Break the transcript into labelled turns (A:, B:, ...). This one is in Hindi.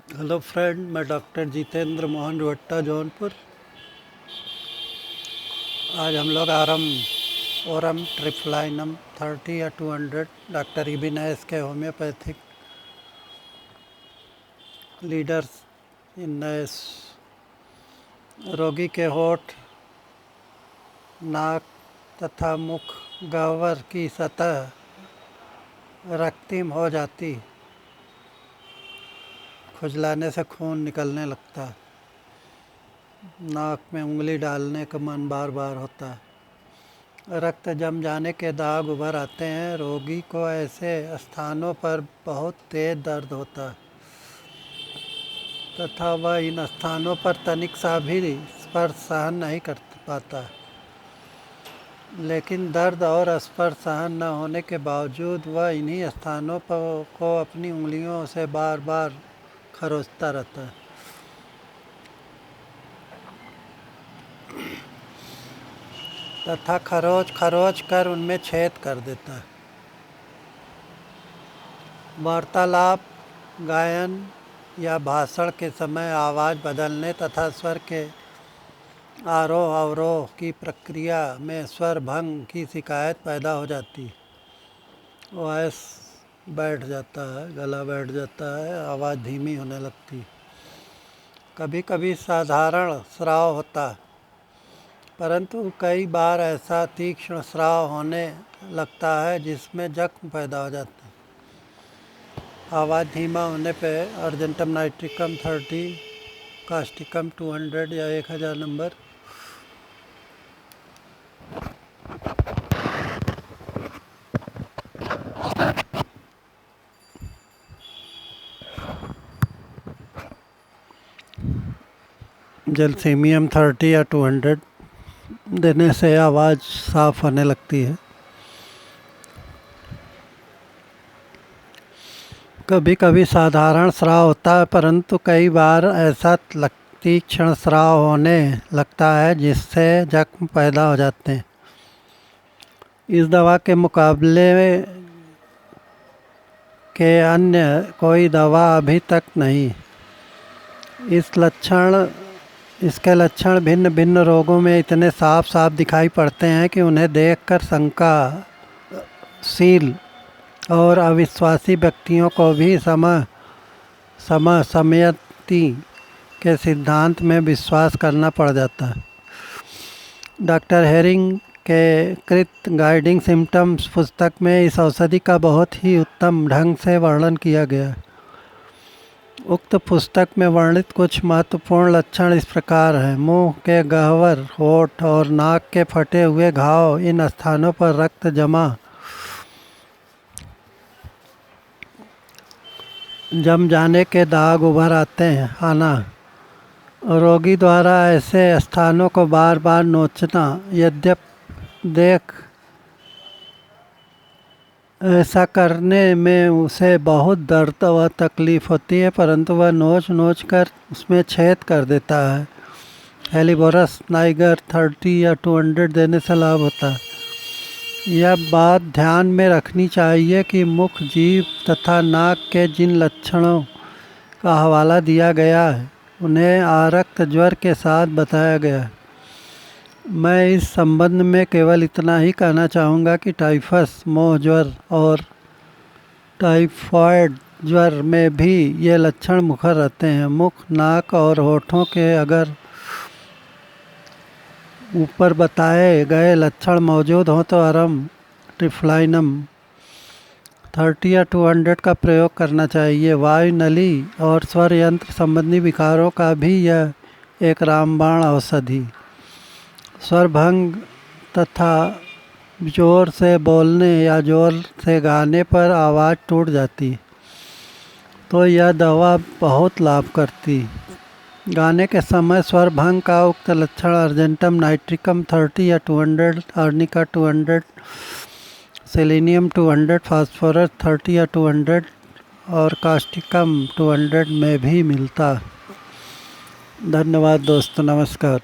A: हेलो फ्रेंड, मैं डॉक्टर जितेंद्र मोहन रोहट्टा जौनपुर। आज हम लोग ओरम ट्रिफ्लाइनम 30 या 200 डॉक्टर इबिनेस के होम्योपैथिक लीडर्स इन नैस रोगी के होठ, नाक तथा मुख गह्वर की सतह रक्तिम हो जाती, खुजलाने से खून निकलने लगता, नाक में उंगली डालने का मन बार बार होता, रक्त जम जाने के दाग उभर आते हैं। रोगी को ऐसे स्थानों पर बहुत तेज दर्द होता तथा वह इन स्थानों पर तनिक सा भी स्पर्श सहन नहीं कर पाता। लेकिन दर्द और स्पर्श सहन न होने के बावजूद वह इन्हीं स्थानों पर को अपनी उंगलियों से बार बार खरोंचता रहता है तथा खरोच खरोच कर उनमें छेद कर देता है। वार्तालाप, गायन या भाषण के समय आवाज़ बदलने तथा स्वर के आरोह अवरोह की प्रक्रिया में स्वर भंग की शिकायत पैदा हो जाती। वॉइस बैठ जाता है, गला बैठ जाता है, आवाज़ धीमी होने लगती। कभी कभी साधारण स्राव होता, परंतु कई बार ऐसा तीक्ष्ण स्राव होने लगता है जिसमें जख्म पैदा हो जाता है। आवाज़ धीमा होने पे अर्जेंटम नाइट्रिकम 30, कास्टिकम 200 या 1000 नंबर जलसीमियम 30 या 200 देने से आवाज़ साफ होने लगती है। कभी कभी साधारण स्राव होता है, परंतु कई बार ऐसा तीक्ष्ण स्राव होने लगता है जिससे जख्म पैदा हो जाते हैं। इस दवा के मुकाबले के अन्य कोई दवा अभी तक नहीं। इसके लक्षण भिन्न भिन्न रोगों में इतने साफ साफ दिखाई पड़ते हैं कि उन्हें देखकर शंकाशील और अविश्वासी व्यक्तियों को भी समयति के सिद्धांत में विश्वास करना पड़ जाता है। डॉक्टर हेरिंग के कृत गाइडिंग सिम्टम्स पुस्तक में इस औषधि का बहुत ही उत्तम ढंग से वर्णन किया गया है। उक्त पुस्तक में वर्णित कुछ महत्वपूर्ण लक्षण इस प्रकार हैं। मुंह के गह्वर, होठ और नाक के फटे हुए घाव, इन स्थानों पर रक्त जम जाने के दाग उभर आना, रोगी द्वारा ऐसे स्थानों को बार बार नोचना। यद्यपि ऐसा करने में उसे बहुत दर्द व तकलीफ़ होती है, परंतु वह नोच कर उसमें छेद कर देता है। हेलिबोरस नाइगर 30 या 200 देने से लाभ होता है। यह बात ध्यान में रखनी चाहिए कि मुख, जीभ तथा नाक के जिन लक्षणों का हवाला दिया गया है उन्हें आरक्त ज्वर के साथ बताया गया है। मैं इस संबंध में केवल इतना ही कहना चाहूँगा कि टाइफस, मोह ज्वर और टाइफॉइड ज्वर में भी ये लक्षण मुखर रहते हैं। मुख, नाक और होठों के अगर ऊपर बताए गए लक्षण मौजूद हों तो ओरम ट्रिफ्लाइनम 30 या 200 का प्रयोग करना चाहिए। वायु नली और स्वर यंत्र संबंधी विकारों का भी यह एक रामबाण औषधि। स्वर भंग तथा जोर से बोलने या जोर से गाने पर आवाज़ टूट जाती तो यह दवा बहुत लाभ करती। गाने के समय स्वर भंग का उक्त लक्षण अर्जेंटम नाइट्रिकम 30 या 200, आर्निका 200, सेलेनियम 200, फास्फोरस 30 या 200 और कास्टिकम 200 में भी मिलता। धन्यवाद दोस्तों, नमस्कार।